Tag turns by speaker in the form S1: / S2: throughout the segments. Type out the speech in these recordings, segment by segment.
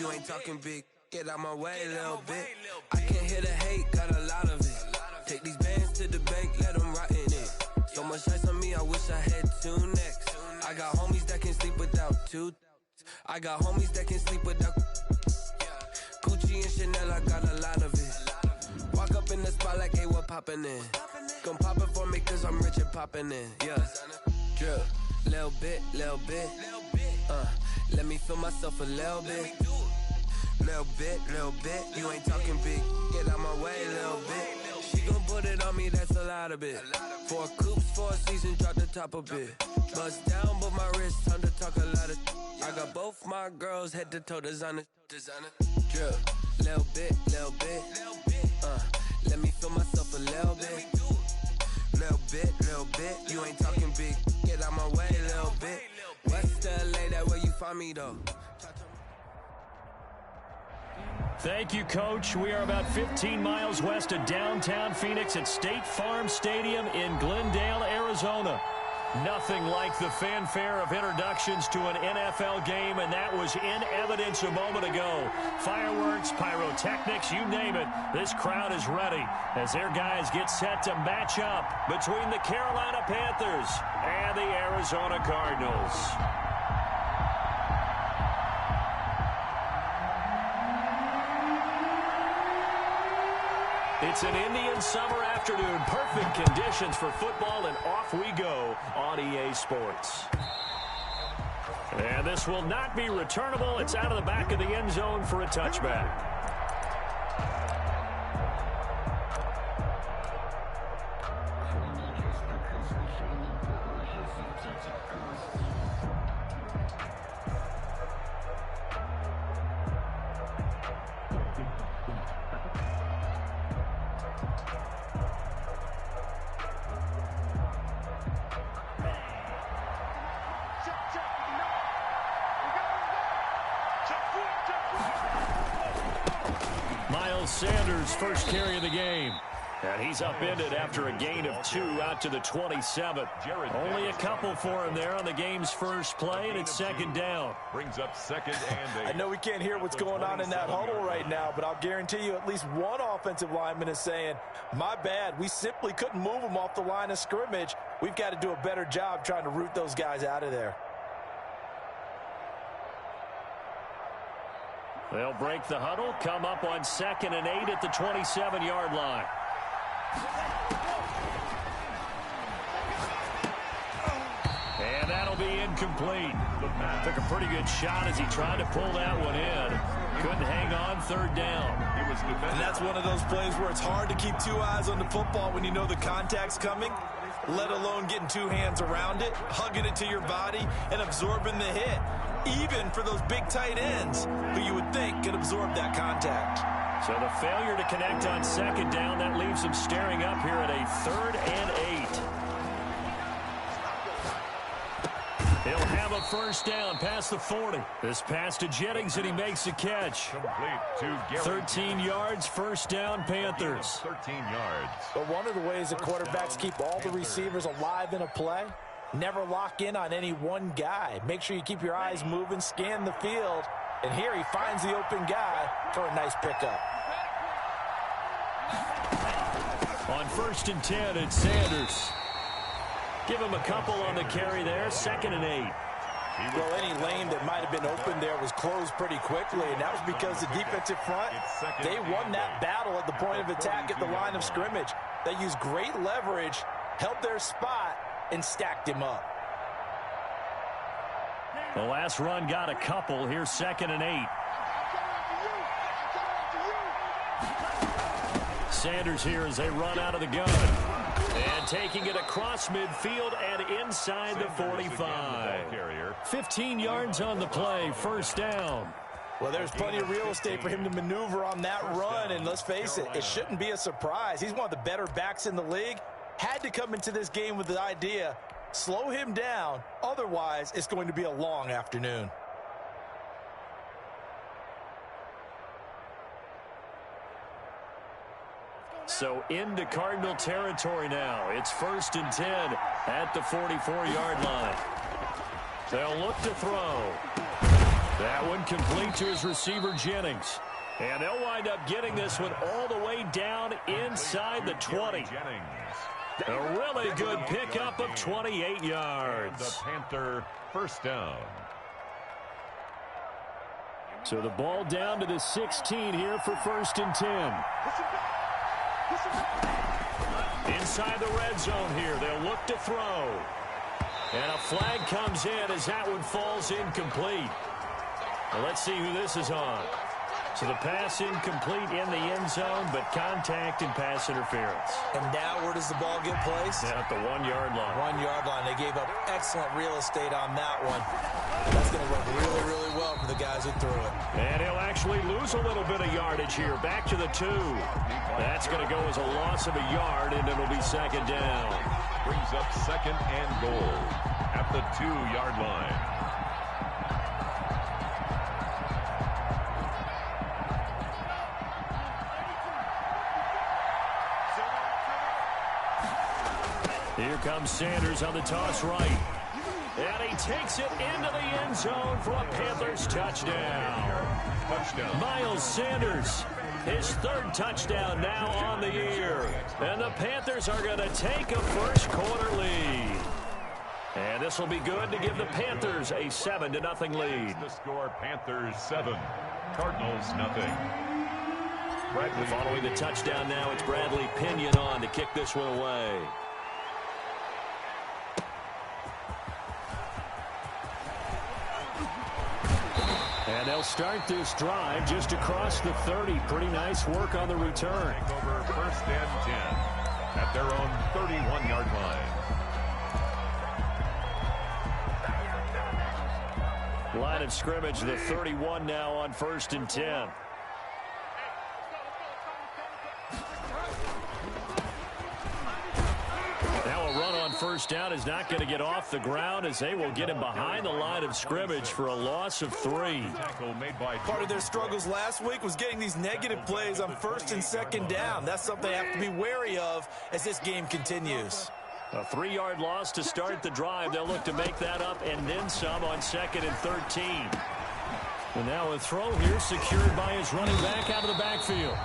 S1: You ain't talking big. Get out my way, little bit. I can't hear the hate, got a lot of it. Take these bands to the bank, let them rot in it. So much ice on me, I wish I had two necks. I got homies that can sleep without two. I got homies that can sleep without Gucci and Chanel, I got a lot of it. Walk up in the spot like, hey, what poppin' in? Gon' pop it for me cause I'm rich and poppin' in. Yeah, drip, little bit. Let me feel myself a little bit. Little bit. You ain't talking big. Get out my way, little bit. She gon' put it on me, that's a lot of it. 4 coops, 4 seasons, drop the top a bit. Bust down, but my wrist, time to talk a lot of. I got both my girls head to toe designer. Drip, little bit. Let me feel myself a little bit. Little bit. You ain't talking big. Get out my way, little bit. West LA, that where you find me though.
S2: Thank you, Coach. We are about 15 miles west of downtown Phoenix at State Farm Stadium in Glendale, Arizona. Nothing like the fanfare of introductions to an NFL game, and that was in evidence a moment ago. Fireworks, pyrotechnics, you name it. This crowd is ready as their guys get set to match up between the Carolina Panthers and the Arizona Cardinals. It's an Indian summer afternoon. Perfect conditions for football, and off we go on EA Sports. And this will not be returnable. It's out of the back of the end zone for a touchback. Sanders' first carry of the game. And he's upended after a gain of 2 out to the 27. Only a couple for him there on the game's first play, and it's second down.
S3: Brings up second and 8.
S4: I know we can't hear what's going on in that huddle right now, but I'll guarantee you at least one offensive lineman is saying, my bad, we simply couldn't move them off the line of scrimmage. We've got to do a better job trying to root those guys out of there.
S2: They'll break the huddle, come up on second and 8 at the 27-yard line. And that'll be incomplete. Took a pretty good shot as he tried to pull that one in. Couldn't hang on, third down.
S4: And that's one of those plays where it's hard to keep 2 eyes on the football when you know the contact's coming, let alone getting 2 hands around it, hugging it to your body, and absorbing the hit. Even for those big tight ends who you would think could absorb that contact.
S2: So the failure to connect on second down, that leaves him staring up here at a 3rd and 8. He'll have a first down past the 40. This pass to Jennings, and he makes a catch.
S3: Complete to Gary.
S2: 13 yards, first down, Panthers.
S3: 13 yards.
S4: But one of the ways that quarterbacks keep all the receivers alive in a play, never lock in on any one guy. Make sure you keep your eyes moving, scan the field. And here he finds the open guy for a nice pickup.
S2: On 1st and 10, it's Sanders. Give him a couple on the carry there, 2nd and 8.
S4: Well, any lane that might have been open there was closed pretty quickly, and that was because the defensive front, they won that battle at the point of attack at the line of scrimmage. They used great leverage, held their spot, and stacked him up.
S2: The last run got a couple. Here's 2nd and 8. Sanders here as they run out of the gun. And taking it across midfield and inside the 45. 15 yards on the play, first down.
S4: Well, there's plenty of real estate for him to maneuver on that run, and let's face it, it shouldn't be a surprise. He's one of the better backs in the league. Had to come into this game with the idea, slow him down, otherwise it's going to be a long afternoon.
S2: So into Cardinal territory now. It's 1st and 10 at the 44-yard line. They'll look to throw. That one complete to his receiver, Jennings. And they'll wind up getting this one all the way down inside the 20. A really good pickup of 28 yards.
S3: The Panther first down.
S2: So the ball down to the 16 here for 1st and 10. Inside the red zone here, they'll look to throw. And a flag comes in as that one falls incomplete. Well, let's see who this is on. So the pass incomplete in the end zone, but contact and pass interference.
S4: And now where does the ball get placed?
S2: At the 1-yard line.
S4: 1-yard line. They gave up excellent real estate on that one. That's going to work really, really well for the guys who threw it.
S2: And he'll actually lose a little bit of yardage here. Back to the 2. That's going to go as a loss of a yard, and it'll be 2nd down.
S3: Brings up 2nd and goal at the 2-yard line.
S2: Here comes Sanders on the toss right. And he takes it into the end zone for a Panthers touchdown. Miles Sanders, his 3rd touchdown now on the year. And the Panthers are going to take a first-quarter lead. And this will be good to give the Panthers a 7-0 lead.
S3: The score, Panthers 7, Cardinals nothing.
S2: Following the touchdown now, it's Bradley Pinion on to kick this one away. And they'll start this drive just across the 30. Pretty nice work on the return.
S3: Over 1st and 10 at their own 31-yard line.
S2: Line of scrimmage, the 31 now on 1st and 10. Now a run on 1st down is not going to get off the ground as they will get him behind the line of scrimmage for a loss of 3.
S4: Part of their struggles last week was getting these negative plays on 1st and 2nd down. That's something they have to be wary of as this game continues.
S2: A 3-yard loss to start the drive. They'll look to make that up and then some on 2nd and 13. And now a throw here secured by his running back out of the backfield.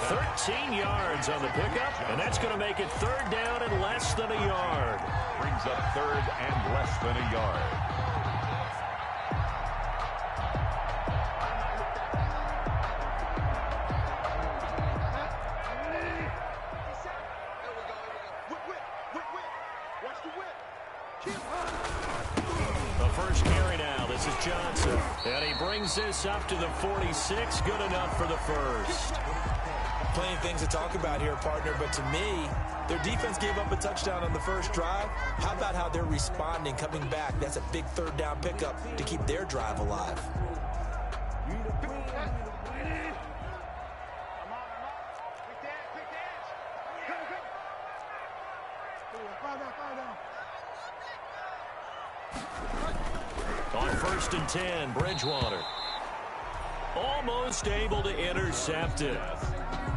S2: 13 yards on the pickup, and that's going to make it 3rd down and less than a yard.
S3: Brings up 3rd and less than a yard.
S2: The first carry now. This is Johnson. And he brings this up to the 46. Good enough for the first.
S4: Plenty of things to talk about here, partner, but to me, their defense gave up a touchdown on the first drive. How about how they're responding, coming back? That's a big 3rd down pickup to keep their drive alive.
S2: On 1st and 10, Bridgewater. Almost able to intercept it.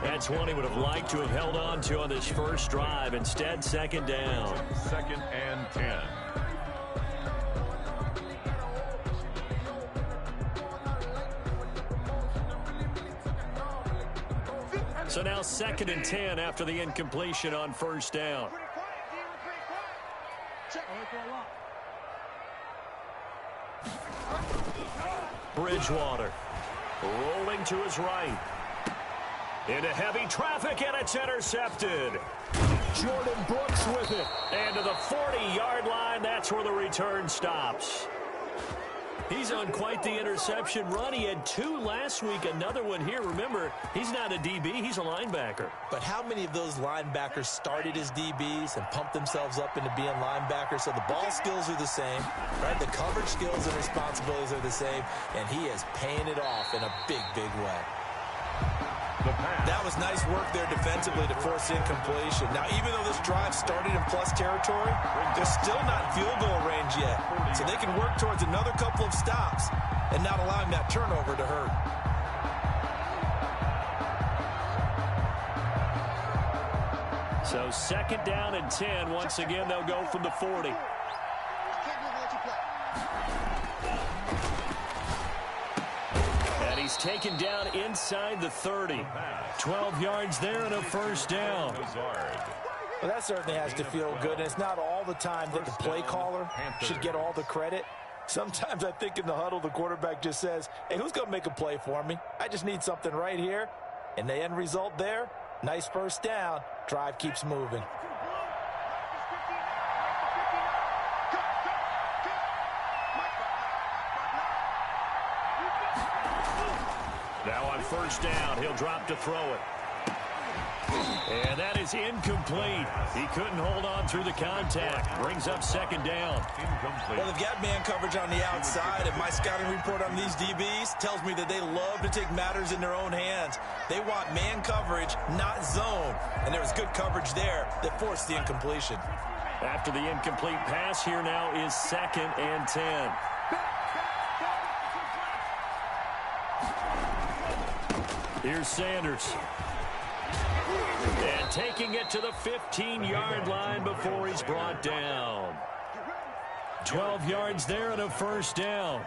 S2: That's one he would have liked to have held on to on this first drive. Instead, 2nd down.
S3: 2nd and 10.
S2: So now 2nd and 10 after the incompletion on 1st down. Bridgewater rolling to his right. Into heavy traffic, and it's intercepted. Jordan Brooks with it. And to the 40-yard line, that's where the return stops. He's on quite the interception run. He had 2 last week, another one here. Remember, he's not a DB, he's a linebacker.
S4: But how many of those linebackers started as DBs and pumped themselves up into being linebackers? So the ball skills are the same, right? The coverage skills and responsibilities are the same, and he is paying it off in a big, big way. That was nice work there defensively to force incompletion. Now, even though this drive started in plus territory, they're still not in field goal range yet. So they can work towards another couple of stops and not allowing that turnover to hurt.
S2: So 2nd down and 10. Once again, they'll go from the 40. And he's taken down inside the 30. 12 yards there and a first down.
S4: Well, that certainly has to feel good, and it's not all the time that the play caller should get all the credit. Sometimes I think in the huddle, the quarterback just says, hey, who's going to make a play for me? I just need something right here. And the end result there, nice first down. Drive keeps moving.
S2: Now on first down, he'll drop to throw it. And that is incomplete. He couldn't hold on through the contact. Brings up second down.
S4: Well, they've got man coverage on the outside, and my scouting report on these DBs tells me that they love to take matters in their own hands. They want man coverage, not zone. And there was good coverage there that forced the incompletion.
S2: After the incomplete pass, here now is 2nd and 10. Here's Sanders. And taking it to the 15-yard line before he's brought down. 12 yards there and a first down.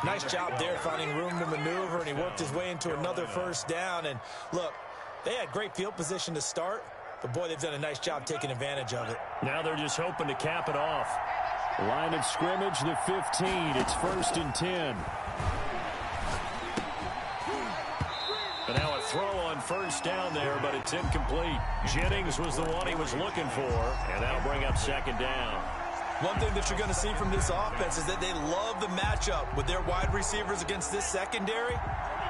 S4: Nice job there finding room to maneuver, and he worked his way into another first down. And look, they had great field position to start, but boy, they've done a nice job taking advantage of it.
S2: Now they're just hoping to cap it off. Line of scrimmage, the 15. It's 1st and 10. But now a throw on first down there, but it's incomplete. Jennings was the one he was looking for, and that'll bring up second down.
S4: One thing that you're going to see from this offense is that they love the matchup with their wide receivers against this secondary.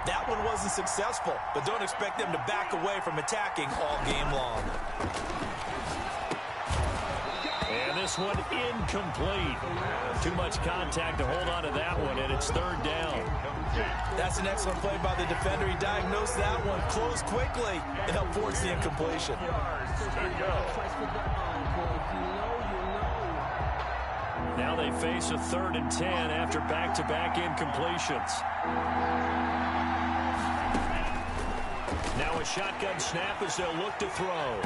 S4: That one wasn't successful, but don't expect them to back away from attacking all game long.
S2: And this one incomplete. Too much contact to hold on to that one, and it's 3rd down.
S4: That's an excellent play by the defender. He diagnosed that one, closed quickly, and helped force the incompletion.
S2: Now they face a 3rd and 10 after back-to-back incompletions. Now a shotgun snap as they'll look to throw.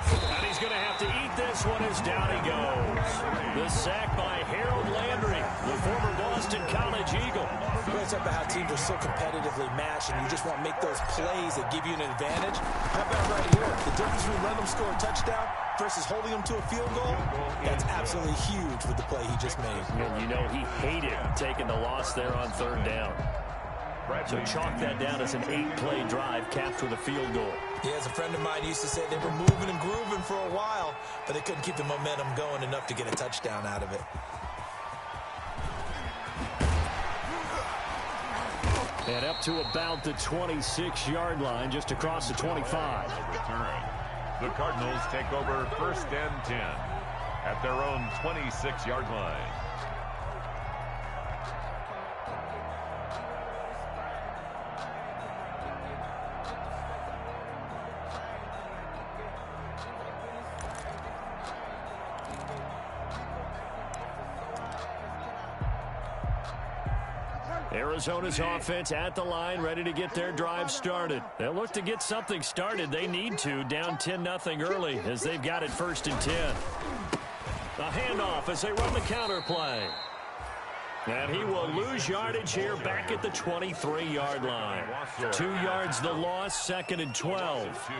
S2: And he's going to have to eat this one as down he goes. The sack by Harold Landry, the former Boston College Eagle.
S4: It's about how teams are so competitively matched, and you just want to make those plays that give you an advantage. How about right here? The difference between letting them score a touchdown versus holding them to a field goal, that's absolutely huge with the play he just made.
S2: And you know he hated taking the loss there on 3rd down. So chalk that down as an 8-play drive capped with a field goal.
S4: Yeah, as a friend of mine used to say, they were moving and grooving for a while, but they couldn't keep the momentum going enough to get a touchdown out of it.
S2: And up to about the 26-yard line, just across the 25.
S3: The Cardinals take over 1st and 10 at their own 26-yard line.
S2: Arizona's offense at the line, ready to get their drive started. They'll look to get something started. They need to, down 10-0 early, as they've got it 1st and 10. A handoff as they run the counter play. And he will lose yardage here back at the 23-yard line. 2 yards the loss, 2nd and 12.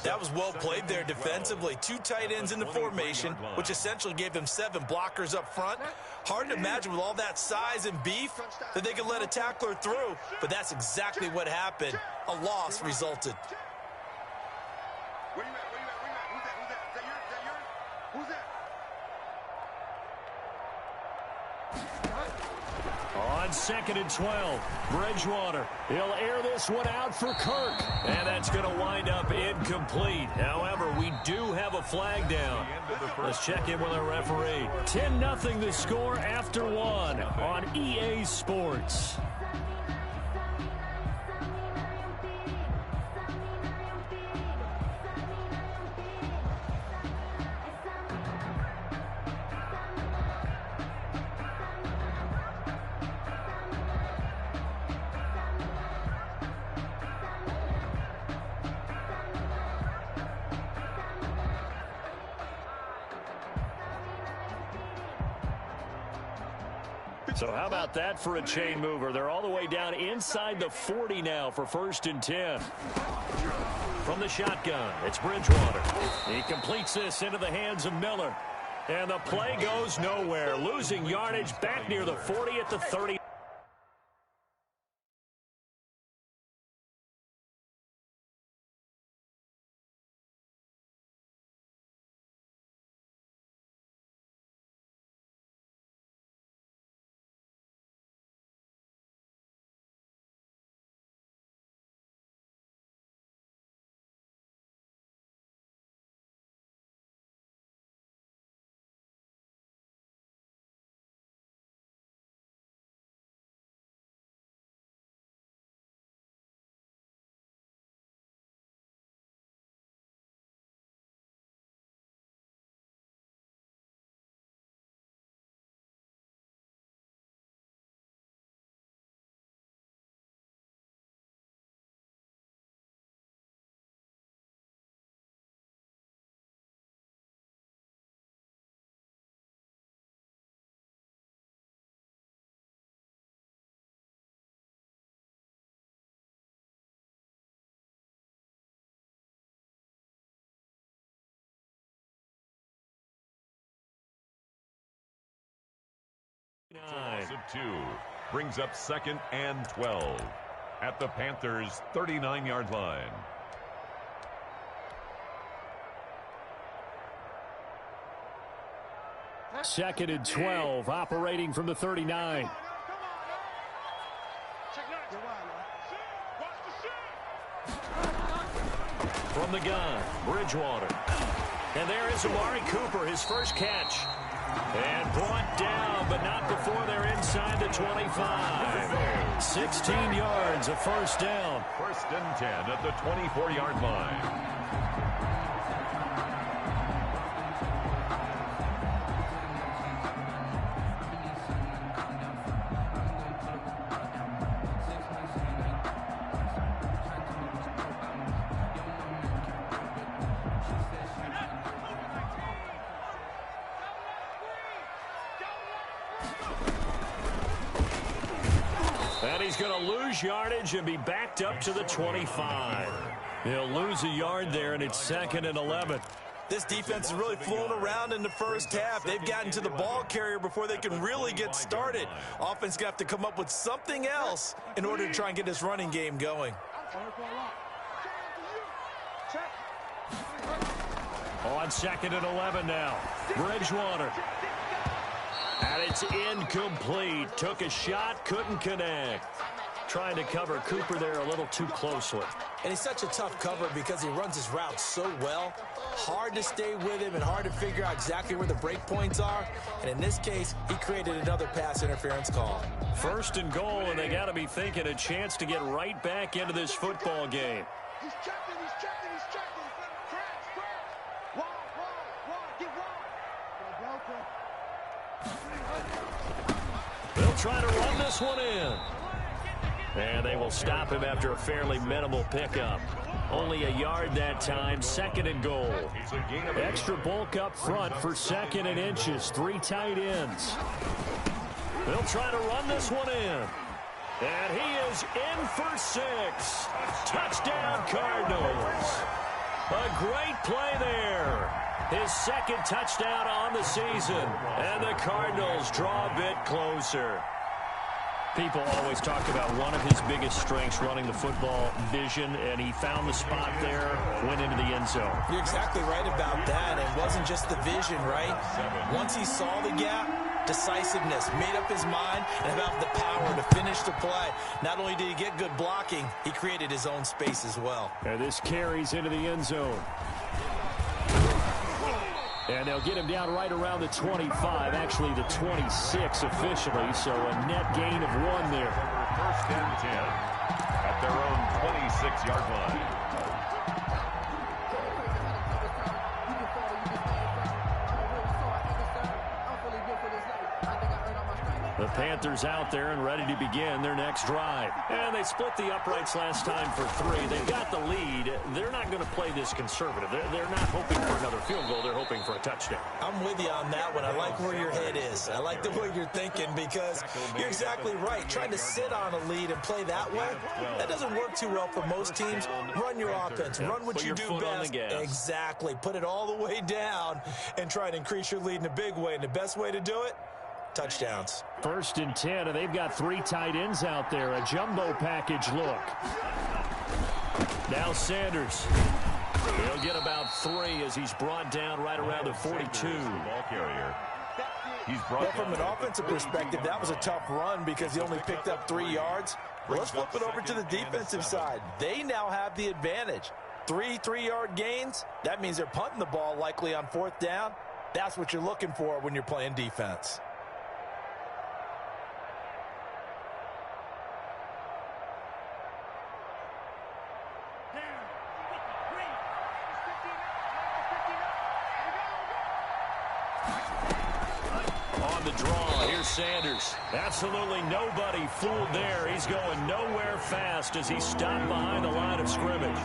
S4: That was well played there defensively. 2 tight ends in the formation, which essentially gave them 7 blockers up front. Hard to imagine with all that size and beef that they could let a tackler through, but that's exactly what happened. A loss resulted.
S5: Where you at? Who's that?
S2: On 2nd and 12, Bridgewater. He'll air this one out for Kirk. And that's going to wind up incomplete. However, we do have a flag down. Let's check in with our referee. 10-0 the score after 1 on EA Sports. So how about that for a chain mover? They're all the way down inside the 40 now for 1st and 10. From the shotgun, it's Bridgewater. He completes this into the hands of Miller. And the play goes nowhere. Losing yardage back near the 40 at the 30.
S3: Loss of 2 brings up 2nd and 12 at the Panthers' 39-yard line.
S2: Second and 12, operating from the 39. From the gun, Bridgewater. And there is Amari Cooper, his first catch. And brought down, but not before they're inside the 25. 16 yards, a first down.
S3: 1st and 10 at the 24-yard line.
S2: And he's going to lose yardage and be backed up to the 25. He'll lose a yard there, and it's 2nd and 11.
S4: This defense is really flown around in the first half. They've gotten to the ball carrier before they can really get started. Offense going to have to come up with something else in order to try and get this running game going.
S2: On 2nd and 11 now. Bridgewater. And it's incomplete. Took a shot, couldn't connect. Trying to cover Cooper there a little too closely.
S4: And he's such a tough cover because he runs his routes so well. Hard to stay with him and hard to figure out exactly where the break points are. And in this case, he created another pass interference call.
S2: 1st and goal, and they got to be thinking a chance to get right back into this football game.
S5: He's checking, he's checking, he's checking. Crash. Wide, get wide.
S2: They'll try to run this one in. And they will stop him after a fairly minimal pickup. Only a yard that time, 2nd and goal. Extra bulk up front for 2nd and inches. 3 tight ends. They'll try to run this one in. And he is in for 6. Touchdown, Cardinals. A great play there. His 2nd touchdown on the season. And the Cardinals draw a bit closer. People always talk about one of his biggest strengths, running the football, vision, and he found the spot there, went into the end zone.
S4: You're exactly right about that. It wasn't just the vision, right? Once he saw the gap, decisiveness, made up his mind, and about the power to finish the play. Not only did he get good blocking, he created his own space as well.
S2: And this carries into the end zone. And they'll get him down right around the 25, actually the 26 officially, so a net gain of 1 there.
S3: 1st and 10 at their own 26-yard line.
S2: The Panthers out there and ready to begin their next drive. And they split the uprights last time for 3. They got the lead. They're not going to play this conservative. They're not hoping for another field goal. They're hoping for a touchdown.
S4: I'm with you on that one. I like where your head is. I like the way you're thinking because you're exactly right. Trying to sit on a lead and play that way, that doesn't work too well for most teams. Run your offense. Run what you do best. Exactly. Put it all the way down and try to increase your lead in a big way. And the best way to do it, touchdowns.
S2: 1st and 10, and they've got 3 tight ends out there. A jumbo package look. Now Sanders. He'll get about 3 as he's brought down right around the 42.
S3: Ball carrier.
S4: Well, from an offensive perspective, that was a tough run because he only picked up 3 yards. Well, let's flip it over to the defensive side. They now have the advantage. 3 3-yard gains. That means they're punting the ball likely on 4th down. That's what you're looking for when you're playing defense.
S2: On the draw, here's Sanders. Absolutely nobody fooled there. He's going nowhere fast as he's stopped behind the line of scrimmage.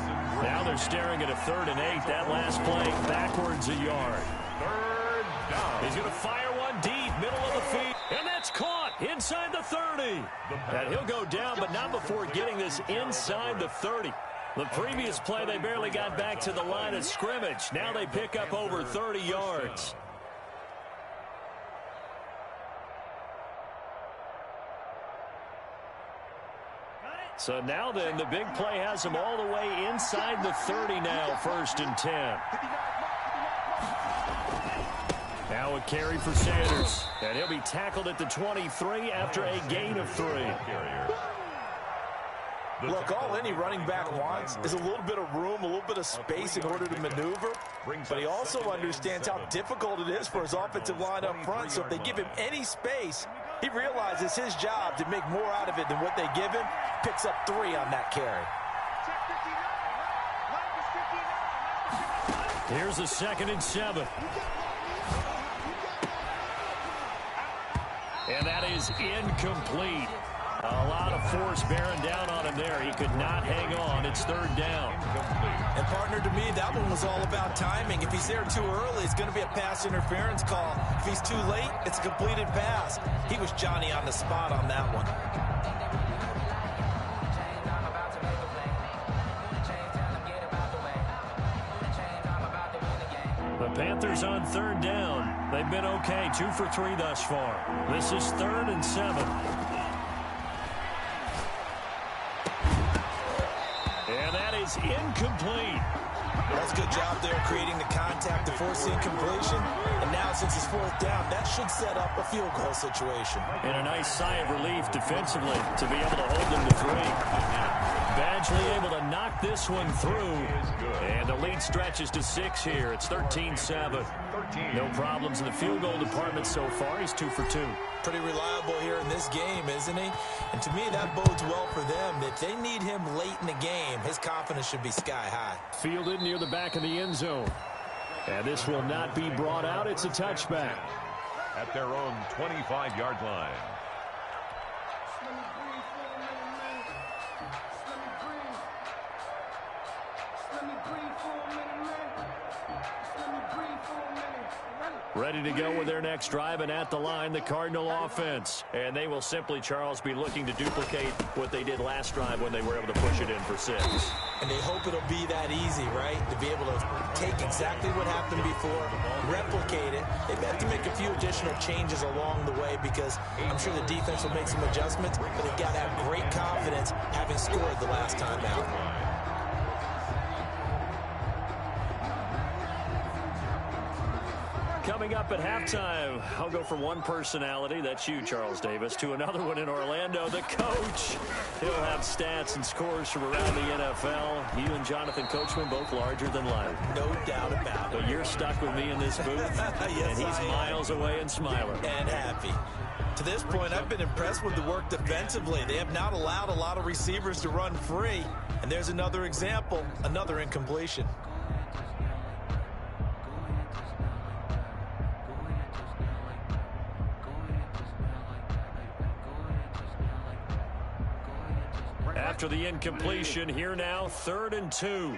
S2: Now they're staring at a 3rd and 8. That last play backwards a yard.
S3: 3rd down.
S2: He's going to fire one deep, middle of the field. And that's caught inside the 30. And he'll go down, but not before getting this inside the 30. The previous play, they barely got back to the line of scrimmage. Now they pick up over 30 yards. So now then, the big play has him all the way inside the 30 now, 1st and 10. Now a carry for Sanders. And he'll be tackled at the 23 after a gain of 3.
S4: Look, all any running back wants is a little bit of room, a little bit of space in order to maneuver. But he also understands how difficult it is for his offensive line up front. So if they give him any space, he realizes his job to make more out of it than what they give him. Picks up 3 on that carry.
S2: Here's a 2nd and 7. And that is incomplete. A lot of force bearing down on him there. He could not hang on. It's 3rd down.
S4: And partner, to me, that one was all about timing. If he's there too early, it's going to be a pass interference call. If he's too late, it's a completed pass. He was Johnny on the spot on that one.
S2: The Panthers on 3rd down. They've been okay, 2 for 3 thus far. This is 3rd and 7. And that is incomplete.
S4: That's a good job there creating the contact to force the incompletion. And now since it's 4th down, that should set up a field goal situation.
S2: And a nice sigh of relief defensively to be able to hold them to 3. Badgley able to knock this one through. And the lead stretches to 6 here. It's 13-7. No problems in the field goal department so far. He's 2 for 2.
S4: Pretty reliable here in this game, isn't he? And to me, that bodes well for them. If they need him late in the game, his confidence should be sky high.
S2: Fielded near the back of the end zone. And this will not be brought out. It's a touchback.
S3: At their own 25-yard line.
S2: Ready to go with their next drive, and at the line, the Cardinal offense. And they will simply, Charles, be looking to duplicate what they did last drive when they were able to push it in for 6.
S4: And they hope it'll be that easy, right? To be able to take exactly what happened before, replicate it. They've had to make a few additional changes along the way because I'm sure the defense will make some adjustments, but they've got to have great confidence having scored the last time out.
S2: Coming up at halftime, I'll go from one personality, that's you, Charles Davis, to another one in Orlando, the coach. He'll have stats and scores from around the NFL. You and Jonathan Coachman both larger than life.
S4: No doubt about it.
S2: But you're stuck with me in this booth,
S4: yes,
S2: and he's miles away and smiling.
S4: And happy. To this point, I've been impressed with the work defensively. They have not allowed a lot of receivers to run free. And there's another example, another incompletion.
S2: after the incompletion. Here now, 3rd and 2.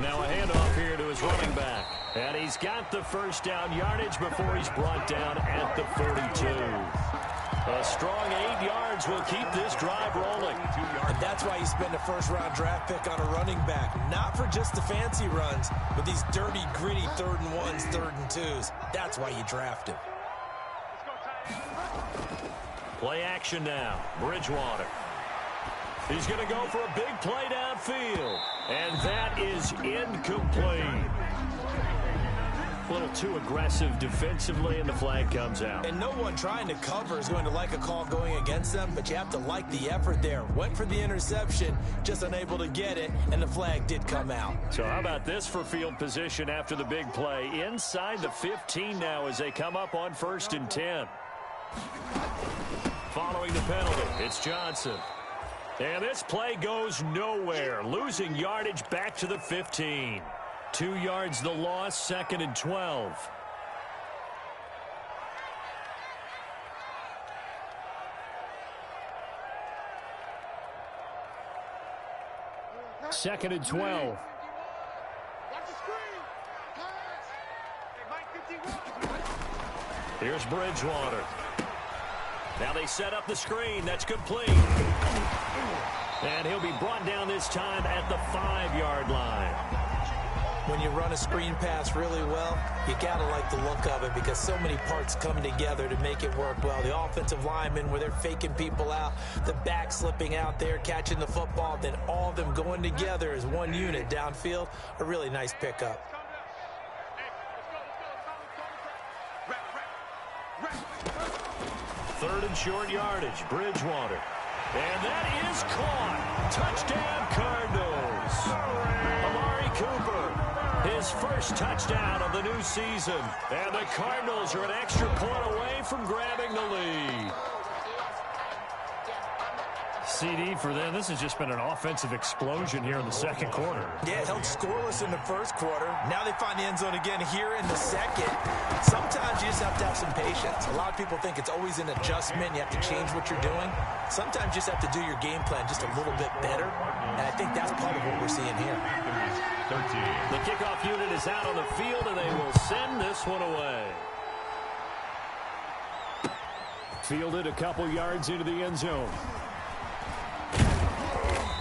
S2: Now a handoff here to his running back. And he's got the first down yardage before he's brought down at the 42. A strong 8 yards will keep this drive rolling.
S4: And that's why you spend a first-round draft pick on a running back. Not for just the fancy runs, but these dirty, gritty 3rd and 1s, 3rd and 2s. That's why you draft him.
S2: Play action now. Bridgewater. He's going to go for a big play downfield. And that is incomplete. A little too aggressive defensively, and the flag comes out.
S4: And no one trying to cover is going to like a call going against them, but you have to like the effort there. Went for the interception, just unable to get it, and the flag did come out.
S2: So how about this for field position after the big play? Inside the 15 now as they come up on 1st and 10. Following the penalty, it's Johnson. And this play goes nowhere, losing yardage back to the 15. 2 yards the loss, 2nd and 12. Second and 12. Here's Bridgewater. Now they set up the screen. That's complete. And he'll be brought down this time at the 5-yard line.
S4: When you run a screen pass really well, you got to like the look of it because so many parts come together to make it work well. The offensive linemen, where they're faking people out, the back slipping out there, catching the football, then all of them going together as one unit downfield. A really nice pickup.
S2: Third and short yardage, Bridgewater. And that is caught. Touchdown, Cardinals. Amari Cooper, his first touchdown of the new season. And the Cardinals are an extra point away from grabbing the lead. CD for them. This has just been an offensive explosion here in the second quarter.
S4: Yeah, held scoreless in the first quarter. Now they find the end zone again here in the second. Sometimes you just have to have some patience. A lot of people think it's always an adjustment. You have to change what you're doing. Sometimes you just have to do your game plan just a little bit better. And I think that's part of what we're seeing here.
S2: 13. The kickoff unit is out on the field, and they will send this one away. Fielded a couple yards into the end zone.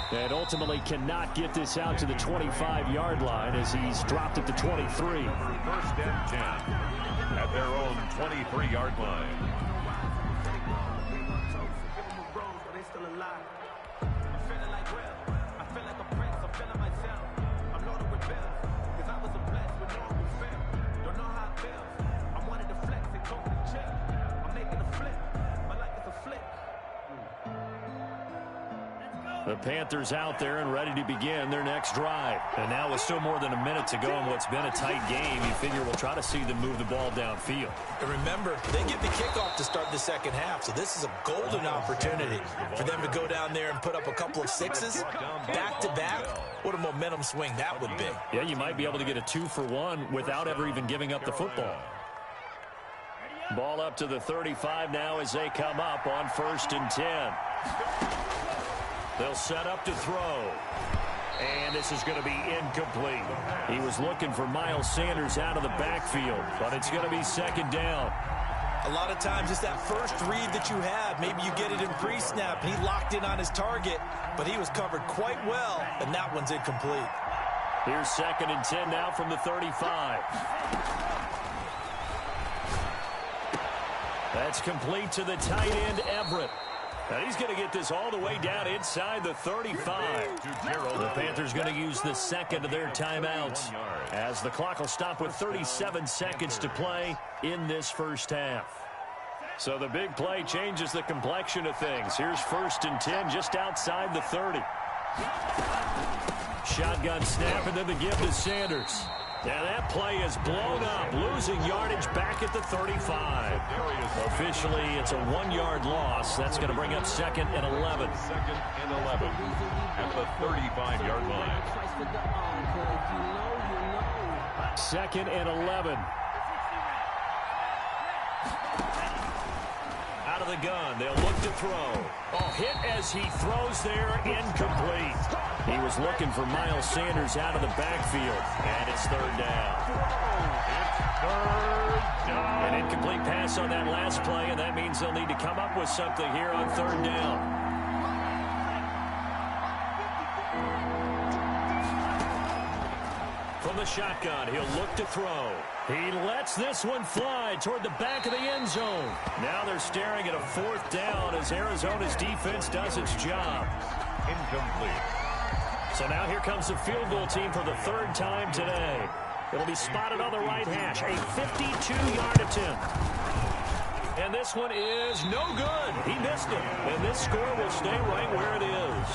S2: And ultimately cannot get this out to the 25-yard line as he's dropped at the 23.
S3: 1st and 10 at their own 23-yard line.
S2: The Panthers out there and ready to begin their next drive. And now with still more than a minute to go in what's been a tight game, you figure we'll try to see them move the ball downfield.
S4: And remember, they get the kickoff to start the second half, so this is a golden opportunity for them to go down there and put up a couple of sixes back-to-back. What a momentum swing that would be.
S2: Yeah, you might be able to get a 2-for-1 without ever even giving up the football. Ball up to the 35 now as they come up on 1st and 10. They'll set up to throw. And this is going to be incomplete. He was looking for Miles Sanders out of the backfield, but it's going to be 2nd down.
S4: A lot of times it's that first read that you have. Maybe you get it in pre-snap, and he locked in on his target, but he was covered quite well, and that one's incomplete.
S2: Here's 2nd and 10 now from the 35. That's complete to the tight end, Everett. And he's going to get this all the way down inside the 35. The Panthers going to use the second of their timeouts as the clock will stop with 37 seconds to play in this first half. So the big play changes the complexion of things. Here's 1st and 10 just outside the 30. Shotgun snap and then the give to Sanders. Now that play is blown up, losing yardage back at the 35. Officially, it's a 1-yard loss. That's going to bring up 2nd and 11.
S3: 2nd and 11 at the 35-yard line.
S2: 2nd and 11. Out of of the gun. They'll look to throw. Oh, hit as he throws there, incomplete. He was looking for Miles Sanders out of the backfield, and it's third down.
S3: It's third down.
S2: An incomplete pass on that last play, and that means they'll need to come up with something here on third down. From the shotgun, he'll look to throw. He lets this one fly toward the back of the end zone. Now they're staring at a fourth down as Arizona's defense does its job.
S3: Incomplete.
S2: So now here comes the field goal team for the third time today. It'll be spotted on the right hash. A 52-yard attempt. And this one is no good. He missed it. And this score will stay right where it is.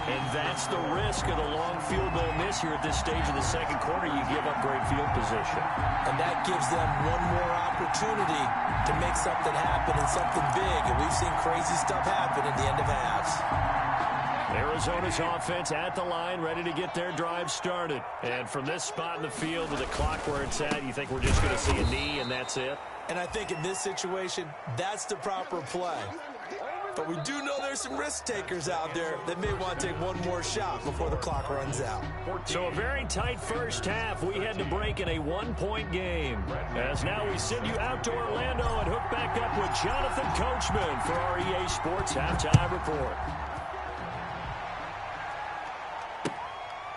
S2: And that's the risk of the long field goal miss here at this stage of the second quarter. You give up great field position.
S4: And that gives them one more opportunity to make something happen and something big. And we've seen crazy stuff happen at the end of halves.
S2: Arizona's offense at the line, ready to get their drive started. And from this spot in the field with the clock where it's at, you think we're just going to see a knee and that's it?
S4: And I think in this situation, that's the proper play. But we do know there's some risk takers out there that may want to take one more shot before the clock runs out.
S2: So a very tight first half. We had to break in a one-point game. As now we send you out to Orlando and hook back up with Jonathan Coachman for our EA Sports Halftime Report.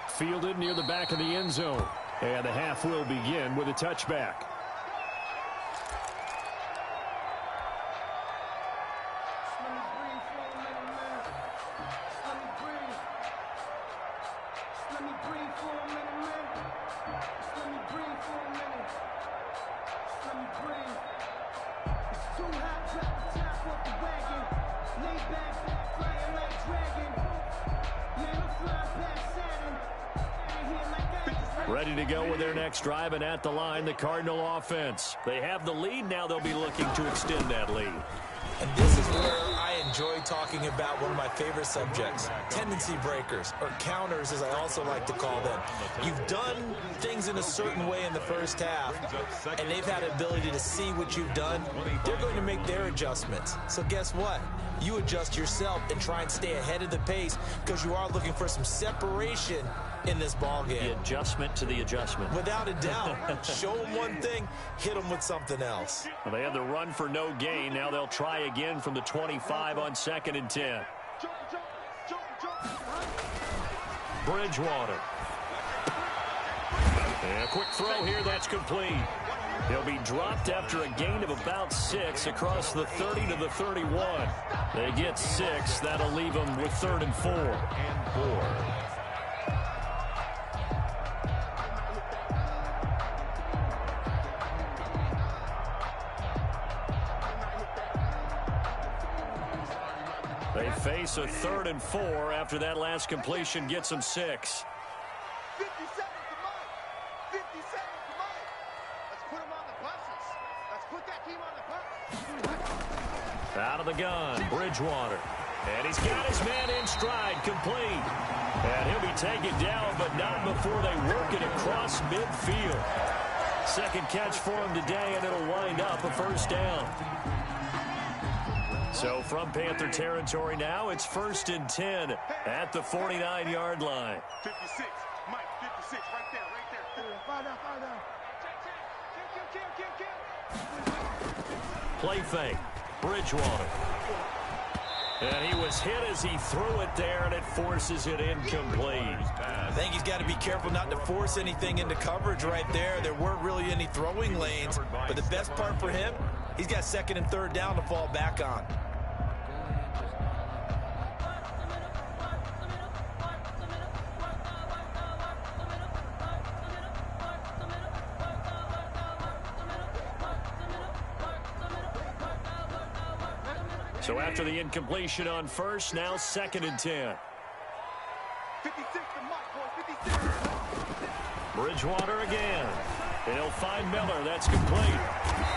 S2: Fielded near the back of the end zone. And the half will begin with a touchback. Ready to go with their next drive, and at the line, the Cardinal offense. They have the lead. Now they'll be looking to extend that lead.
S4: And this is where I enjoy talking about one of my favorite subjects, tendency breakers, or counters as I also like to call them. You've done things in a certain way in the first half, and they've had an ability to see what you've done. They're going to make their adjustments. So guess what? You adjust yourself and try and stay ahead of the pace because you are looking for some separation in this ball game.
S2: The adjustment to the adjustment.
S4: Without a doubt. Show them one thing, hit them with something else.
S2: Well, they had the run for no gain. Now they'll try again from the 25 on 2nd and 10. Bridgewater. And a quick throw here, that's complete. He'll be dropped after a gain of about 6 across the 30 to the 31. They get 6. That'll leave them with 3rd and 4. They face a 3rd and 4 after that last completion gets them 6.
S5: 50 seconds to Mike. 50 seconds to Mike. Let's put him on the buses. Let's put that team on the bus.
S2: Out of the gun, Bridgewater. And he's got his man in stride, complete. And he'll be taken down, but not before they work it across midfield. Second catch for him today, and it'll wind up a first down. So from Panther territory now, it's 1st and 10 at the 49-yard line.
S5: 56, Mike, 56, right there. Fire down. Kill.
S2: Play fake, Bridgewater. And he was hit as he threw it there, and it forces it incomplete.
S4: I think he's got to be careful not to force anything into coverage right there. There weren't really any throwing lanes, but the best part for him, he's got 2nd and 3rd down to fall back on.
S2: So after the incompletion on first, now 2nd and 10.
S5: 56 to Mike, boy, 56.
S2: Bridgewater again. He'll find Miller. That's complete.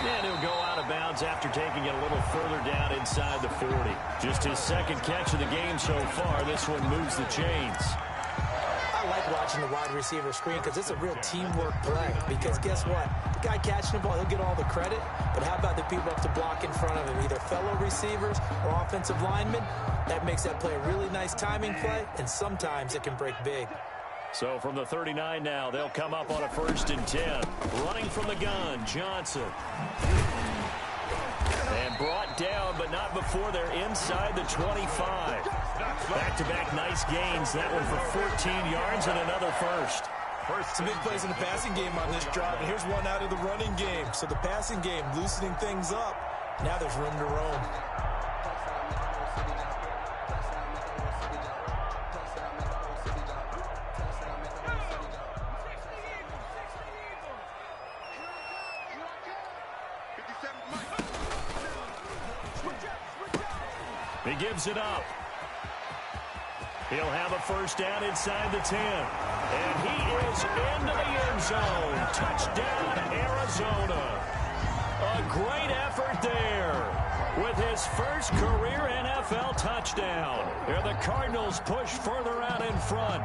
S2: And he'll go out of bounds after taking it a little further down inside the 40. Just his 2nd catch of the game so far. This one moves the chains.
S4: I like watching the wide receiver screen because it's a real teamwork play. Because guess what? guy catching the ball, he'll get all the credit. But how about the people up to block in front of him, either fellow receivers or offensive linemen? That makes that play a really nice timing play, and sometimes it can break big.
S2: So from the 39 now, they'll come up on a 1st and 10. Running from the gun, Johnson. And brought down, but not before they're inside the 25. Back-to-back nice gains. That one for 14 yards and another first.
S4: Some big plays in the passing game on this drive, and here's one out of the running game. So the passing game loosening things up. Now there's room to roam.
S2: He gives it up. He'll have a 1st down inside the 10. And he is into the end zone. Touchdown, Arizona. A great effort there with his first career NFL touchdown. Here the Cardinals push further out in front.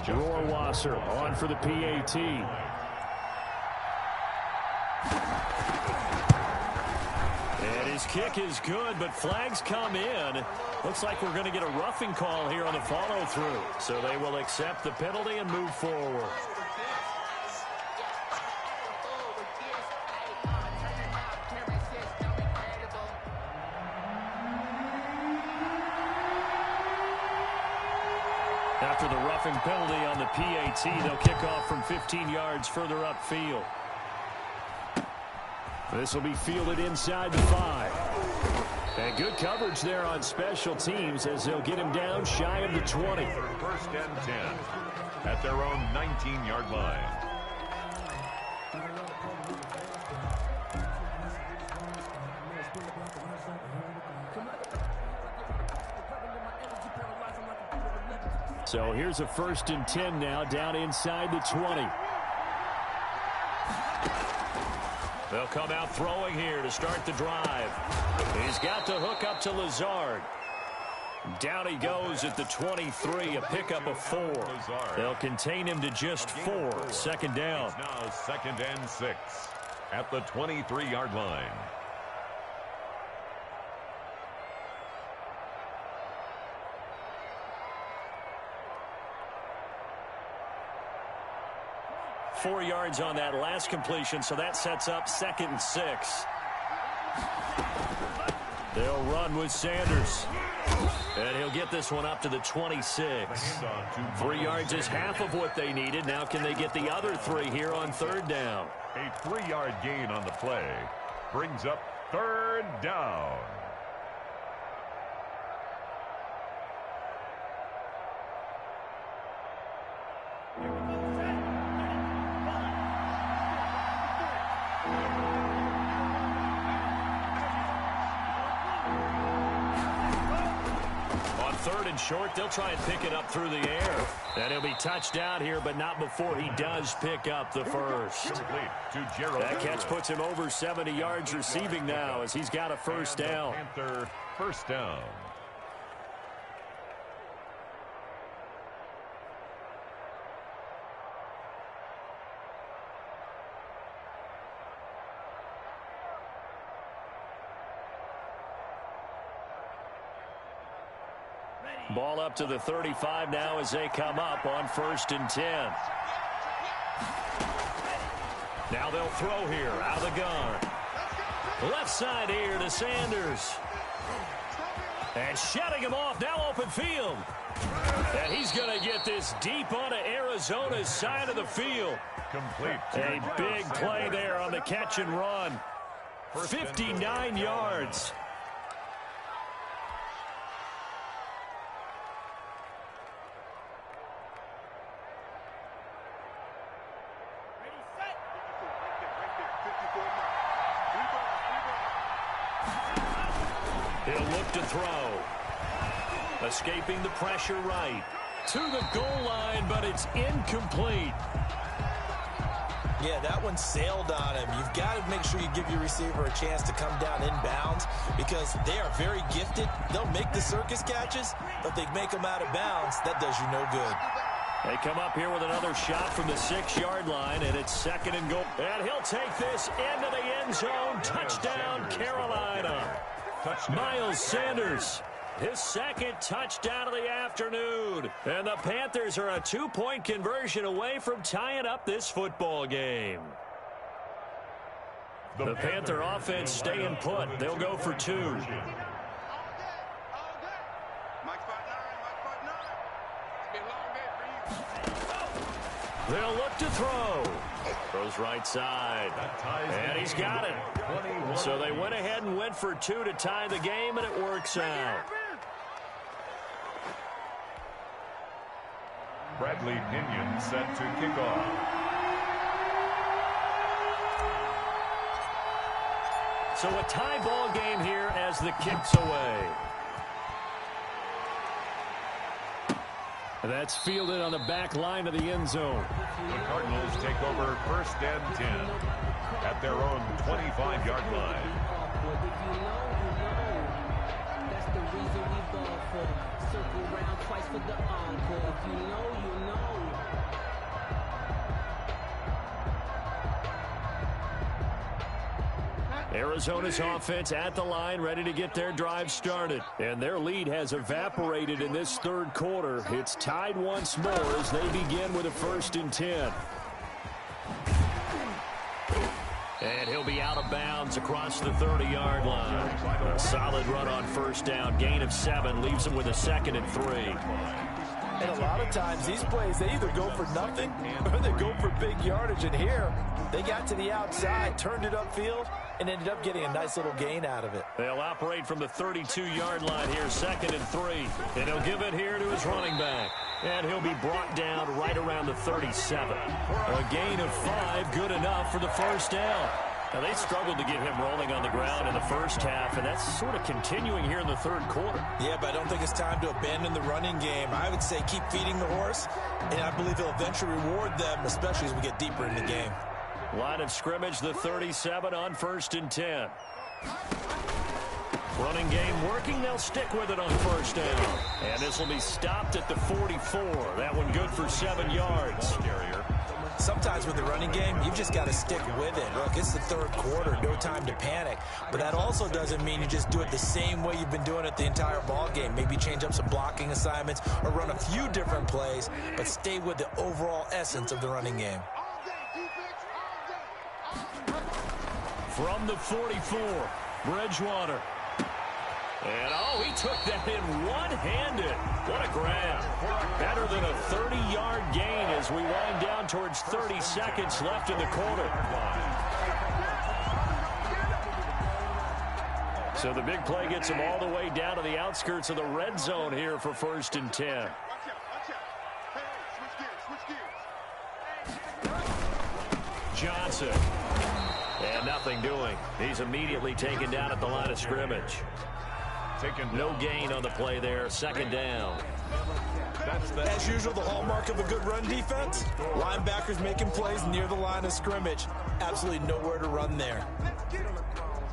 S2: Rohrwasser on for the PAT. And his kick is good, but flags come in. Looks like we're going to get a roughing call here on the follow-through. So they will accept the penalty and move forward. After the roughing penalty on the PAT, they'll kick off from 15 yards further upfield. This will be fielded inside the 5. And good coverage there on special teams as they'll get him down shy of the 20.
S3: 1st and 10 at their own 19-yard line.
S2: So here's a 1st and 10 now down inside the 20. They'll come out throwing here to start the drive. He's got the hook up to Lazard. Down he goes at the 23, a pickup of 4. They'll contain him to just 4. 2nd down.
S3: It's now 2nd and 6 at the 23-yard line.
S2: Four yards on that last completion, so that sets up 2nd and 6. They'll run with Sanders. And he'll get this one up to the 26. 3 yards is half of what they needed. Now can they get the other 3 here on 3rd down?
S3: A 3-yard gain on the play brings up 3rd down.
S2: Short, they'll try and pick it up through the air. And he'll be touched down here, but not before he does pick up the 1st. That catch puts him over 70 yards receiving now as he's got a 1st down.
S3: Panther 1st down.
S2: Ball up to the 35 now as they come up on 1st and 10. Now they'll throw here out of the gun. Left side here to Sanders. And shutting him off, now open field. And he's going to get this deep onto Arizona's side of the field.
S3: Complete.
S2: A big play there on the catch and run. 59 yards. He'll look to throw. Escaping the pressure right. To the goal line, but it's incomplete.
S4: Yeah, that one sailed on him. You've got to make sure you give your receiver a chance to come down inbounds because they are very gifted. They'll make the circus catches, but they make them out of bounds. That does you no good.
S2: They come up here with another shot from the 6-yard line, and it's 2nd and goal. And he'll take this into the end zone. Touchdown, Carolina. Miles Sanders, his 2nd touchdown of the afternoon. And the Panthers are a 2-point conversion away from tying up this football game. The Panther offense staying put. They'll go for 2. They'll look to throw. Throws right side. And he's got it. So they went ahead and went for 2 to tie the game, and it works out.
S3: Bradley Pinion set to kick off.
S2: So a tie ball game here as the kick's away. That's fielded on the back line of the end zone.
S3: The Cardinals take over 1st and 10 at their own 25-yard line.
S6: That's the reason we ball for. Circle round twice for the encore. If you know, you know.
S2: Arizona's offense at the line, ready to get their drive started. And their lead has evaporated in this 3rd quarter. It's tied once more as they begin with a 1st and 10. And he'll be out of bounds across the 30-yard line. A solid run on 1st down. Gain of 7 leaves them with a 2nd and 3.
S4: And a lot of times these plays, they either go for nothing or they go for big yardage. And here, they got to the outside, turned it upfield, and ended up getting a nice little gain out of it.
S2: They'll operate from the 32-yard line here, 2nd and 3. And he'll give it here to his running back. And he'll be brought down right around the 37. A gain of 5, good enough for the 1st down. Now, they struggled to get him rolling on the ground in the 1st half, and that's sort of continuing here in the 3rd quarter.
S4: Yeah, but I don't think it's time to abandon the running game. I would say keep feeding the horse, and I believe he'll eventually reward them, especially as we get deeper in the game.
S2: Line of scrimmage, the 37 on 1st and 10. Running game working. They'll stick with it on 1st down. And this will be stopped at the 44. That one good for 7 yards.
S4: Sometimes with the running game, you've just got to stick with it. Look, it's the 3rd quarter, no time to panic. But that also doesn't mean you just do it the same way you've been doing it the entire ball game. Maybe change up some blocking assignments or run a few different plays, but stay with the overall essence of the running game.
S2: From the 44, Bridgewater. And, oh, he took that in one-handed. What a grab. Better than a 30-yard gain as we wind down towards 30 seconds left in the quarter. So the big play gets him all the way down to the outskirts of the red zone here for 1st and 10. Johnson. And nothing doing. He's immediately taken down at the line of scrimmage. No gain on the play there. 2nd down.
S4: As usual, the hallmark of a good run defense. Linebackers making plays near the line of scrimmage. Absolutely nowhere to run there.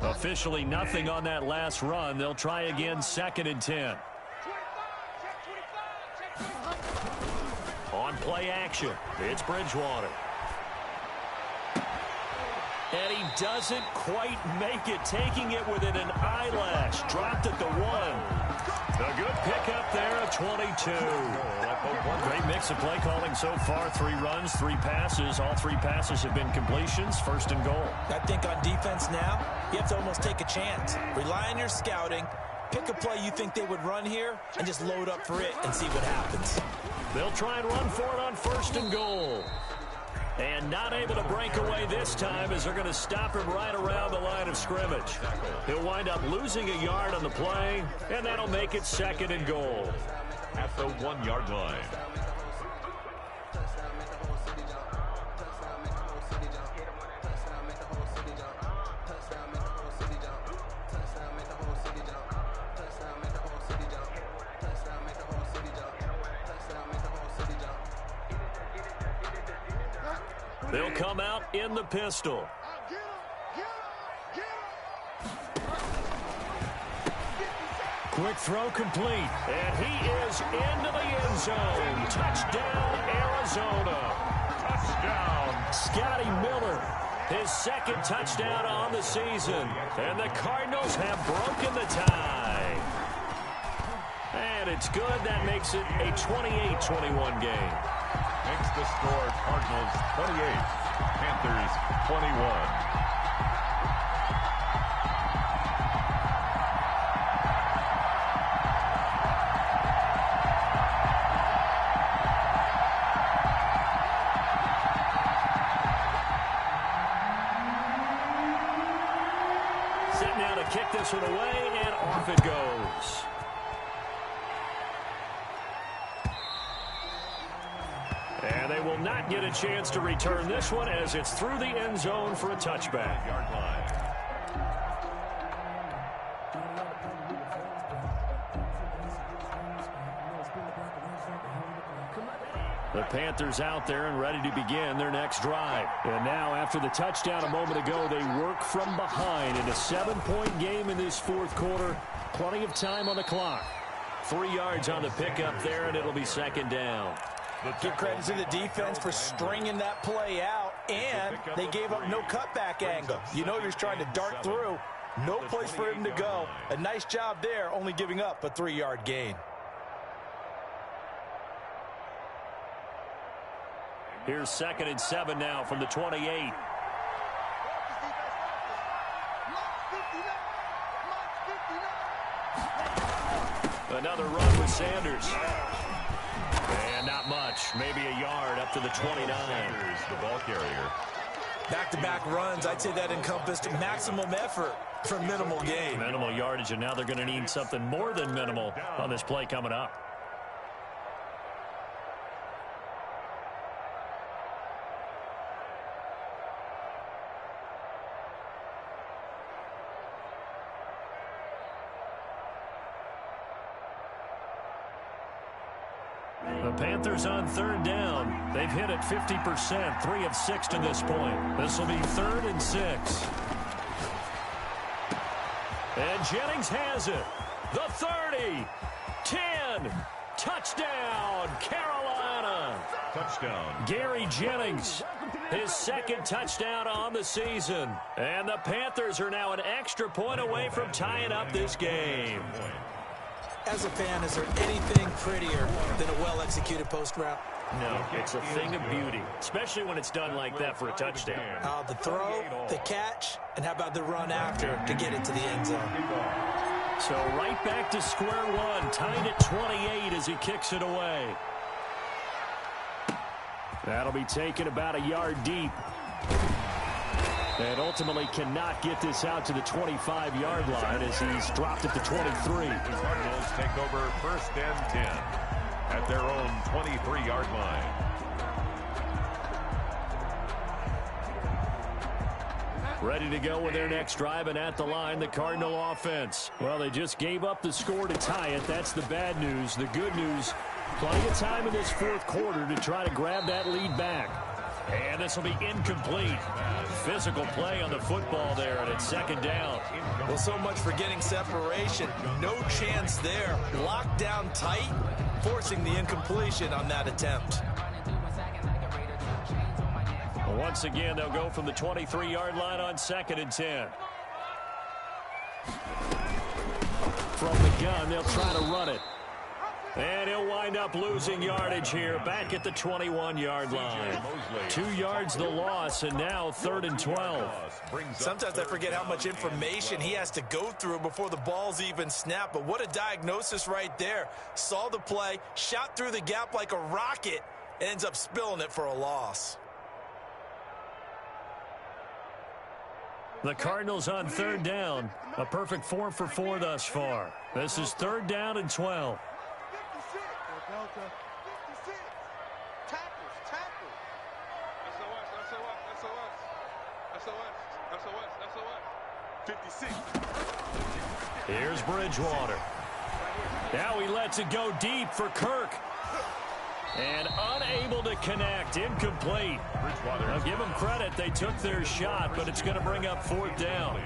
S2: Officially nothing on that last run. They'll try again, 2nd and 10. On play action, it's Bridgewater. And he doesn't quite make it, taking it within an eyelash. Dropped at the 1. A good pickup there, a 22. Great mix of play calling so far. 3 runs, 3 passes. All 3 passes have been completions. 1st and goal.
S4: I think on defense now, you have to almost take a chance. Rely on your scouting. Pick a play you think they would run here and just load up for it and see what happens.
S2: They'll try and run for it on 1st and goal. And not able to break away this time as they're going to stop him right around the line of scrimmage. He'll wind up losing a yard on the play, and that'll make it 2nd and goal.
S3: At the 1-yard line.
S2: They'll come out in the pistol. Quick throw complete, and he is into the end zone. Touchdown, Arizona.
S3: Touchdown.
S2: Scotty Miller, his second touchdown on the season. And the Cardinals have broken the tie. And it's good. That makes it a 28-21 game.
S3: Makes the score Cardinals 28, Panthers 21.
S2: Kick this one away, and off it goes. And they will not get a chance to return this one as it's through the end zone for a touchback.
S3: Yard line.
S2: The Panthers out there and ready to begin their next drive. And now, after the touchdown a moment ago, they work from behind in a 7-point game in this fourth quarter. Plenty of time on the clock. 3 yards on the pickup there, and it'll be second down.
S4: Give credit to the defense for stringing that play out, and they gave up no cutback angle. You know you're trying to dart through. No place for him to go. A nice job there, only giving up a 3-yard gain.
S2: Here's 2nd and 7 now from the 28. Another run with Sanders. And not much. Maybe a yard up to the 29.
S3: Sanders, the ball carrier.
S4: Back-to-back runs, I'd say that encompassed maximum effort for minimal gain.
S2: Minimal yardage, and now they're going to need something more than minimal on this play coming up. The Panthers on 3rd down. They've hit it 50%, 3 of 6 to this point. This will be 3rd and 6. And Jennings has it. The 30, 10, touchdown, Carolina.
S3: Touchdown.
S2: Gary Jennings, his 2nd touchdown on the season. And the Panthers are now an extra point away from tying up this game.
S4: As a fan, is there anything prettier than a well-executed post route?
S2: No, it's a thing of beauty, especially when it's done like that for a touchdown.
S4: The throw, the catch, and how about the run after to get it to the end zone?
S2: So right back to square one, tied at 28 as he kicks it away. That'll be taken about a yard deep. And ultimately cannot get this out to the 25-yard line as he's dropped it to 23.
S3: The Cardinals take over 1st and 10 at their own 23-yard line.
S2: Ready to go with their next drive, and at the line, the Cardinal offense. Well, they just gave up the score to tie it. That's the bad news. The good news, plenty of time in this fourth quarter to try to grab that lead back. And this will be incomplete. Physical play on the football there, and it's 2nd down.
S4: Well, so much for getting separation. No chance there. Locked down tight, forcing the incompletion on that attempt.
S2: Well, once again, they'll go from the 23-yard line on 2nd and 10. From the gun, they'll try to run it. And he'll wind up losing yardage here, back at the 21-yard line. 2 yards the loss, and now 3rd and 12.
S4: Sometimes I forget how much information he has to go through before the ball's even snapped, but what a diagnosis right there. Saw the play, shot through the gap like a rocket, and ends up spilling it for a loss.
S2: The Cardinals on 3rd down. A perfect 4 for 4 thus far. This is 3rd down and 12.
S5: Delta, 56. Tackles. SOS. 56.
S2: Here's Bridgewater. Now he lets it go deep for Kirk. And unable to connect. Incomplete. Now give them credit. They took their shot, but it's going to bring up 4th down.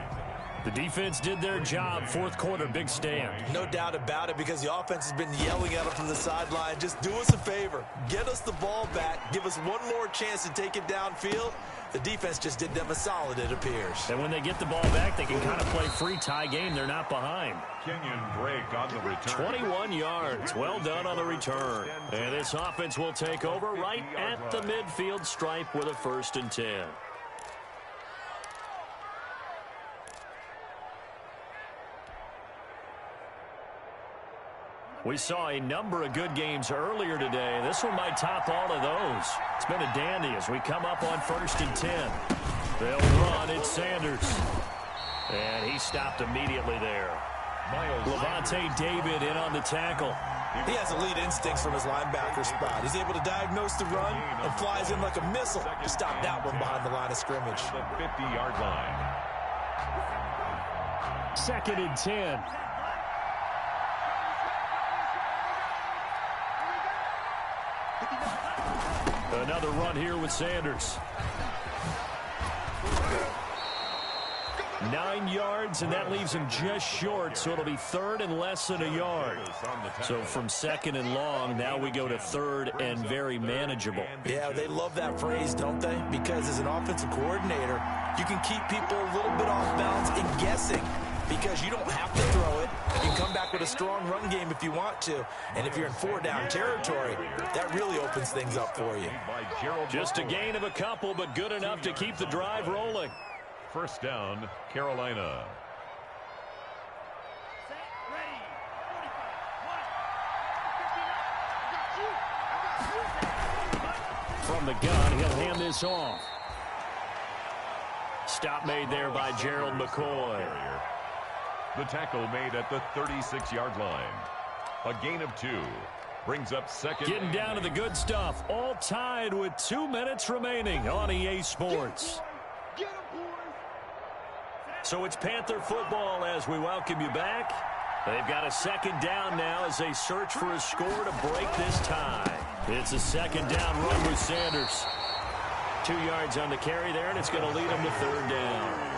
S2: The defense did their job. 4th quarter, big stand.
S4: No doubt about it, because the offense has been yelling at them from the sideline. Just do us a favor. Get us the ball back. Give us one more chance to take it downfield. The defense just did them a solid, it appears.
S2: And when they get the ball back, they can kind of play free tie game. They're not behind.
S3: Kenyon Drake on the return.
S2: 21 yards. Well done on the return. And this offense will take over right at the midfield stripe with a 1st and 10. We saw a number of good games earlier today. This one might top all of those. It's been a dandy as we come up on 1st and 10. They'll run. It's Sanders. And he stopped immediately there. Levante David in on the tackle.
S4: He has elite instincts from his linebacker spot. He's able to diagnose the run and flies in like a missile to stop that one behind the line of scrimmage.
S3: The 50-yard line.
S2: 2nd and 10. Another run here with Sanders. 9 yards, and that leaves him just short, so it'll be 3rd and less than a yard. So from 2nd and long, now we go to 3rd and very manageable.
S4: Yeah, they love that phrase, don't they? Because as an offensive coordinator, you can keep people a little bit off balance and guessing, because you don't have to throw it. You can come back with a strong run game if you want to. And if you're in 4-down territory, that really opens things up for you.
S2: Just a gain of a couple, but good enough to keep the drive rolling.
S3: 1st down, Carolina.
S2: From the gun, he'll hand this off. Stop made there by Gerald McCoy.
S3: The tackle made at the 36-yard line. A gain of 2. Brings up 2nd.
S2: Getting down to the good stuff. All tied with 2 minutes remaining on EA Sports. So it's Panther football as we welcome you back. They've got a 2nd down now as they search for a score to break this tie. It's a 2nd down run with Sanders. 2 yards on the carry there, and it's going to lead them to 3rd down.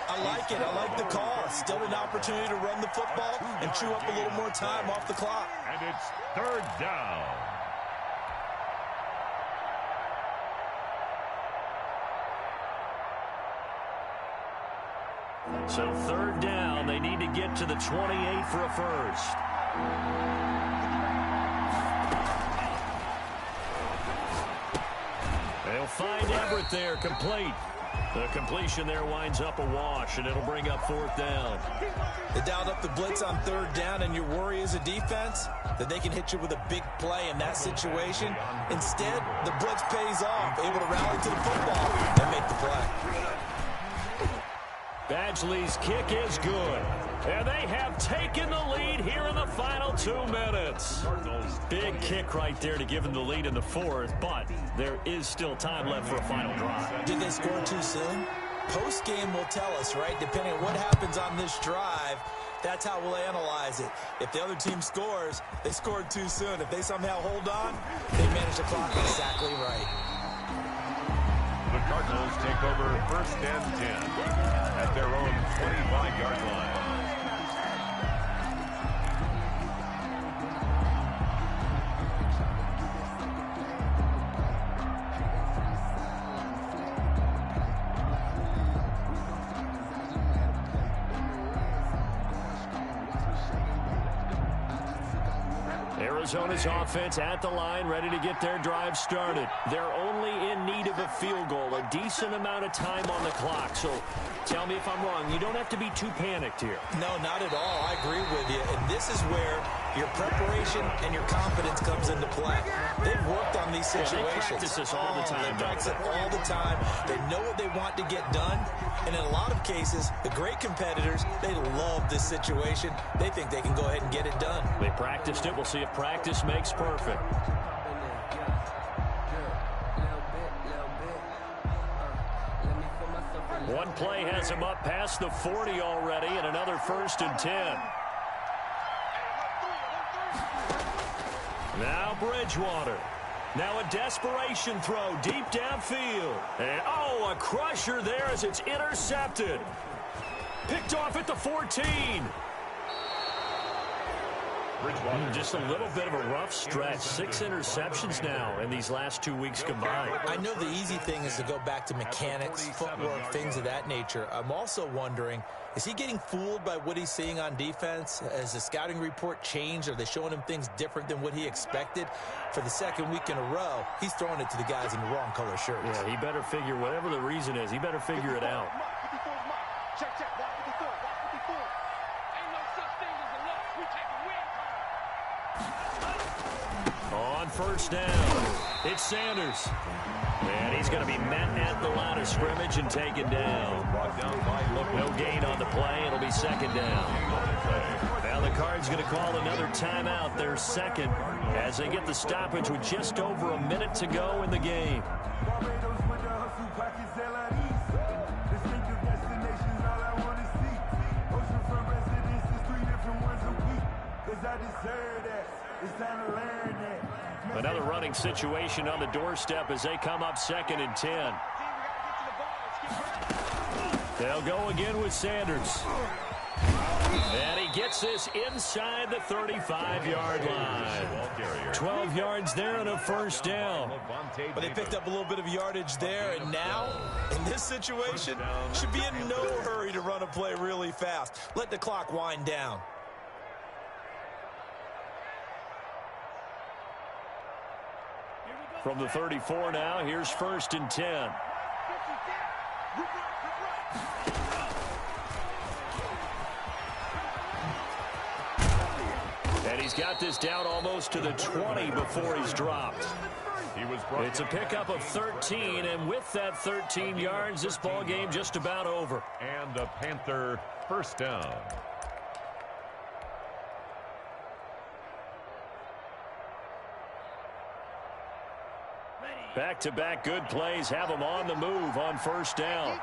S4: I like it. I like the call. Still an opportunity to run the football and chew up a little more time off the clock.
S3: And it's 3rd down.
S2: So 3rd down, they need to get to the 28 for a 1st. They'll find Everett there, complete. The completion there winds up a wash, and it'll bring up 4th down.
S4: They dialed up the blitz on 3rd down, and your worry as a defense that they can hit you with a big play in that situation. Instead, the blitz pays off, able to rally to the football and make the play.
S2: Badgley's kick is good. And they have taken the lead here in the final 2 minutes. Big kick right there to give them the lead in the 4th, but there is still time left for a final drive.
S4: Did they score too soon? Post-game will tell us, right? Depending on what happens on this drive, that's how we'll analyze it. If the other team scores, they scored too soon. If they somehow hold on, they manage the clock exactly right.
S3: The Cardinals take over 1st and 10 at their own 25-yard line.
S2: Arizona's offense at the line, ready to get their drive started. They're only in need of a field goal, a decent amount of time on the clock. So tell me if I'm wrong. You don't have to be too panicked here.
S4: No, not at all. I agree with you. And this is where your preparation and your confidence comes into play. They've worked on these situations.
S2: They practice this all the time.
S4: They practice it all the time. They know what they want to get done. And in a lot of cases, the great competitors, they love this situation. They think they can go ahead and get it done.
S2: They practiced it. We'll see if practice makes perfect. One play has him up past the 40 already, and another 1st and 10. Now Bridgewater. Now a desperation throw deep downfield. And, oh, a crusher there as it's intercepted. Picked off at the 14. Just a little bit of a rough stretch. 6 interceptions now in these last 2 weeks combined.
S4: I know the easy thing is to go back to mechanics, footwork, things of that nature. I'm also wondering, is he getting fooled by what he's seeing on defense? Has the scouting report changed? Are they showing him things different than what he expected? For the second week in a row, he's throwing it to the guys in the wrong color shirts.
S2: Yeah, he better figure, whatever the reason is, he better figure it out.
S5: Check, watch 54, watch 54. Ain't no such thing as a loss. We take a win.
S2: On first down, it's Sanders. And he's going to be met at the line of scrimmage and taken down. No gain on the play. It'll be second down. Now the Cards going to call another timeout, their second, as they get the stoppage with just over a minute to go in the game. Another running situation on the doorstep as they come up 2nd and 10. They'll go again with Sanders. And he gets this inside the 35-yard line. 12 yards there and a first down.
S4: But they picked up a little bit of yardage there, and now, in this situation, should be in no hurry to run a play really fast. Let the clock wind down.
S2: From the 34 now, here's 1st and 10. And he's got this down almost to the 20 before he's dropped. It's a pickup of 13, and with that 13 yards, this ball game just about over.
S3: And a Panther first down.
S2: Back-to-back good plays have them on the move on first down.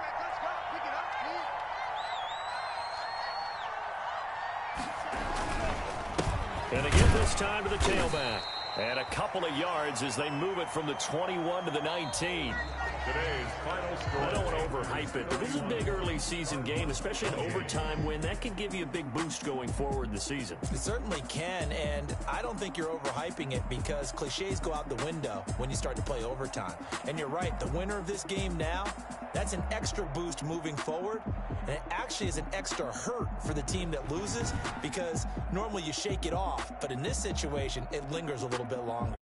S2: And they give this time to the tailback. And a couple of yards as they move it from the 21 to the 19.
S3: Today's final score.
S2: I don't want to overhype it, but this is a big early season game, especially an overtime win. That can give you a big boost going forward in the season.
S4: It certainly can, and I don't think you're overhyping it because cliches go out the window when you start to play overtime. And you're right, the winner of this game now, that's an extra boost moving forward, and it actually is an extra hurt for the team that loses because normally you shake it off, but in this situation, it lingers a little bit longer.